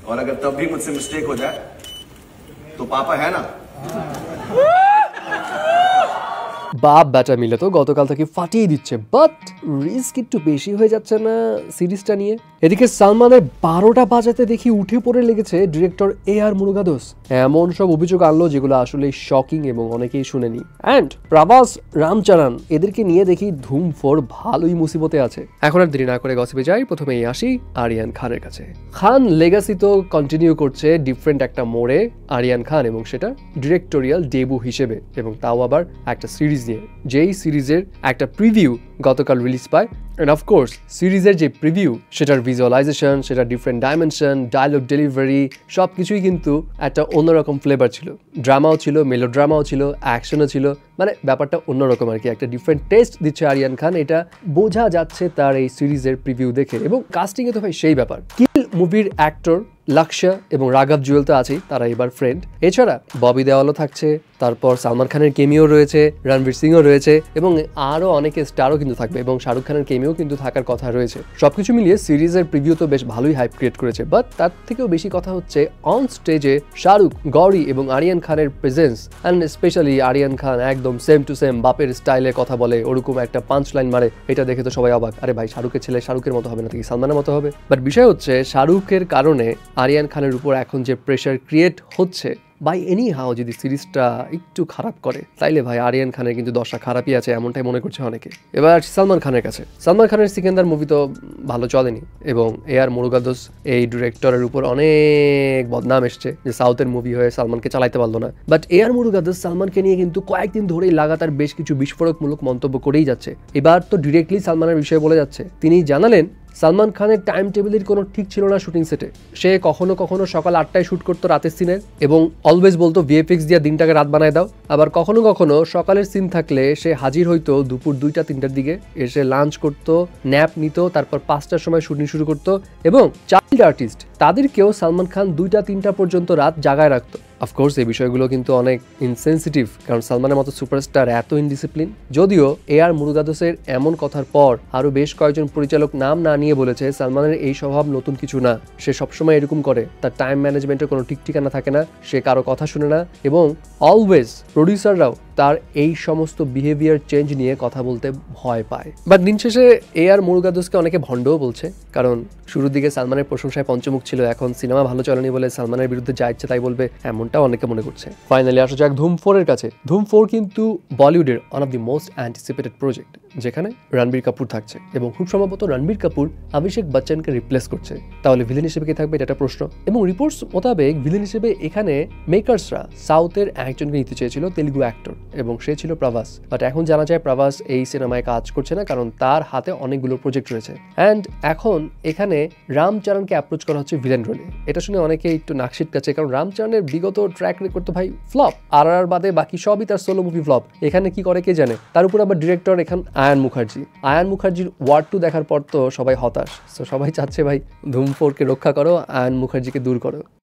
और अगर तब भी मुझसे मिस्टेक हो जाए तो पापा है ना। বাপ বেটা মিলে তো গতকাল থেকে ফাটিয়ে দিচ্ছে, বাট রিস্ক একটু বেশি হয়ে যাচ্ছে না সিরিজটা নিয়ে। এদিকে সালমানের 12টা বাজাতে দেখি উঠে পড়ে লেগেছে ডিরেক্টর AR মুরুগাদোস। এমন সব অভিযোগ আনলো যেগুলো আসলে শকিং এবং অনেকেই শুনেনি। অ্যান্ড প্রভাস, রামচরণ এদেরকে নিয়ে দেখি ধুম 4 ভালোই মুসিবতে আছে। এখন আর দেরি না করে গসিপে যাই। প্রথমেই আসি আরিয়ান খানের কাছে। খান লেগাসি তো কন্টিনিউ করছে ডিফারেন্ট একটা মোড়ে আরিয়ান খান, এবং সেটা ডিরেক্টোরিয়াল ডেবু হিসেবে, এবং তাও আবার একটা সিরিজ নিয়ে, যেই সিরিজের একটা প্রিভিউ গতকাল রিলিজ পায়। এন্ড অফকোর্স সিরিজের যে প্রিভিউ সেটার ভিজুয়ালাইজেশন, সেটা ডিফারেন্ট ডাইমেনশন, ডায়লগ ডেলিভারি সব কিছুই কিন্তু একটা অন্যরকম ফ্লেভার ছিল। ড্রামাও ছিল, মেলোড্রামাও ছিল, অ্যাকশনও ছিল, মানে ব্যাপারটা অন্যরকম আর কি। একটা ডিফারেন্ট টেস্ট দিচ্ছে আরিয়ান খান, এটা বোঝা যাচ্ছে তার এই সিরিজের প্রিভিউ দেখে। এবং কাস্টিংয়ে তো ভাই সেই ব্যাপার। কিল মুভির অ্যাক্টর লাক্সা এবং রাঘব জুয়েল তো আছেই, তারা এবার ফ্রেন্ড। এছাড়া ববি দেওয়ালও থাকছে, তারপর সালমান খানের কেমিও রয়েছে, রণবীর সিংও রয়েছে, এবং আরও অনেকে স্টারও কিন্তু থাকবে, এবং শাহরুখ খানের কেমিও কিন্তু থাকার কথা রয়েছে। সবকিছু মিলিয়ে সিরিজের প্রিভিউ তো বেশ ভালোই হাইপ ক্রিয়েট করেছে। বাট তার থেকেও বেশি কথা হচ্ছে অন স্টেজে শাহরুখ, গৌরি এবং আরিয়ান খানের প্রেজেন্স। অ্যান্ড স্পেশালি আরিয়ান খান একদম সেম টু সেম বাপের স্টাইলে কথা বলে, ওরকম একটা পাঞ্চ লাইন মারে, এটা দেখে তো সবাই অবাক। আরে ভাই, শাহরুখের ছেলে শাহরুখের মতো হবে না, কি সালমানের মতো হবে? বাট বিষয় হচ্ছে শাহরুখের কারণে আরিয়ান খানের উপর এখন যে প্রেশার ক্রিয়েট হচ্ছে, বাই এনি হাও যদি সিরিজটা একটু খারাপ করে, তাইলে ভাই আরিয়ান খানের কিন্তু দশা খারাপই আছে, এমনটাই মনে করছে অনেকে। এবার সালমান খানের কাছে। সালমান খানের সিকান্দার মুভি তো ভালো চলেনি, এবং AR মুরুগাদোস এই ডিরেক্টরের উপর অনেক বদনাম এসছে যে সাউথের মুভি হয়ে সালমানকে চালাইতে পারলো না। বাট AR মুরুগাদোস সালমানকে নিয়ে কিন্তু কয়েকদিন ধরেই লাগাতার বেশ কিছু বিস্ফোরকমূলক মন্তব্য করেই যাচ্ছে। এবার তো ডিরেক্টলি সালমানের বিষয়ে বলে যাচ্ছে। তিনি জানালেন সালমান খানের টাইম টেবিলের কোনো ঠিক ছিল না শুটিং সেটে। সে কখনো কখনো সকাল 8টায় শ্যুট করতো রাতের সিনের, এবং অলওয়েজ বলতো VFX দিয়ে দিনটাকে রাত বানায় দাও। আবার কখনো কখনো সকালের সিন থাকলে সে হাজির হইতো দুপুর 2টা-3টার দিকে, এসে লাঞ্চ করতো, ন্যাপ নিত, তারপর 5টার সময় শুটিং শুরু করতো। এবং চাইল্ড আর্টিস্ট তাদেরকেও সালমান খান 2টা-3টা পর্যন্ত রাত জাগায় রাখতো। অফকোর্স এই বিষয়গুলো কিন্তু অনেক ইনসেন্সিটিভ, কারণ সালমানের মতো সুপারস্টার এত ইনডিসিপ্লিন। যদিও AR মুরুগাদোসের এমন কথার পর আরও বেশ কয়েকজন পরিচালক নাম না নিয়ে বলেছে সালমানের এই স্বভাব নতুন কিছু না, সে সবসময় এরকম করে, তার টাইম ম্যানেজমেন্টের কোনো ঠিক ঠিকানা থাকে না, সে কারো কথা শুনে না, এবং অলওয়েজ প্রডিউসাররাও তার এই সমস্ত বিহেভিয়ার চেঞ্জ নিয়ে কথা বলতে ভয় পায়। বাট দিন শেষে AR মুরুগাদোসকে অনেকে ভণ্ডও বলছে, কারণ শুরুর দিকে সালমানের প্রশংসায় পঞ্চমুখ ছিল, এখন সিনেমা ভালো চলেনি বলে সালমানের বিরুদ্ধে যা ইচ্ছে তাই বলবে, এমনটাও অনেকে মনে করছে। ফাইনালি আসা যাক ধুম 4 এর কাছে। ধুম 4 কিন্তু বলিউডের one of the most anticipated project, যেখানে রণবীর কাপুর থাকছে, এবং খুব সম্ভবত রণবীর কাপুর অভিষেক বচ্চনকে রিপ্লেস করছে। তাহলে ভিলেন হিসেবে কে থাকবে, এটা একটা প্রশ্ন। এবং রিপোর্টস মোতাবেক ভিলেন হিসেবে এখানে মেকার্সরা সাউথের একজনকে নিতে চেয়েছিল, তেলুগু অ্যাক্টর, এবং সে ছিল প্রভাস। বাট এখন জানা যায় প্রভাস এই সিনেমায় কাজ করছে না, কারণ তার হাতে অনেকগুলো প্রজেক্ট রয়েছে। অ্যান্ড এখন এখানে রামচরণকে অ্যাপ্রোচ করা হচ্ছে ভিলেন রোলে। এটা শুনে অনেকে একটু নাকশিট কাছে, কারণ রামচরণের বিগত ট্র্যাক রেকর্ড তো ভাই ফ্লপ, আর বাদে বাকি সবই তার সোলো মুভি ফ্লপ। এখানে কি করে কে জানে। তার উপর আবার ডিরেক্টর এখন আয়ান মুখার্জির ওয়ার 2 দেখার পর তো সবাই হতাশ। সো সবাই চাচ্ছে ভাই ধুম 4কে রক্ষা করো, আয়ান মুখার্জিকে দূর করো।